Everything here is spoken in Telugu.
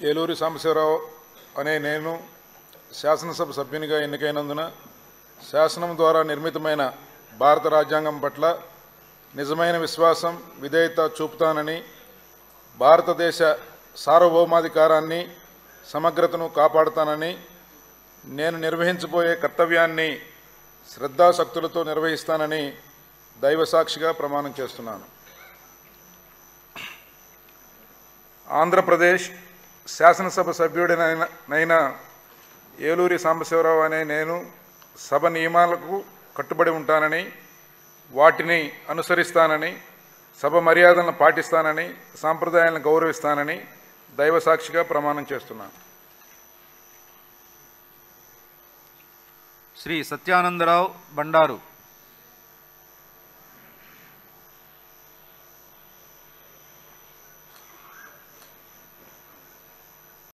ఏలూరి సాంబశివరావు అనే నేను శాసనసభ సభ్యునిగా ఎన్నికైనందున శాసనం ద్వారా నిర్మితమైన భారత రాజ్యాంగం పట్ల నిజమైన విశ్వాసం విధేయత చూపుతానని, భారతదేశ సార్వభౌమాధికారాన్ని సమగ్రతను కాపాడుతానని, నేను నిర్వహించబోయే కర్తవ్యాన్ని శ్రద్ధాశక్తులతో నిర్వహిస్తానని దైవసాక్షిగా ప్రమాణం చేస్తున్నాను. ఆంధ్రప్రదేశ్ శాసనసభ సభ్యుడినైన ఏలూరి సాంబశివరావు అనే నేను సభ నియమాలకు కట్టుబడి ఉంటానని, వాటిని అనుసరిస్తానని, సభ మర్యాదలను పాటిస్తానని, సాంప్రదాయాలను గౌరవిస్తానని దైవసాక్షిగా ప్రమాణం చేస్తున్నాను. శ్రీ సత్యానందరావు బండారు.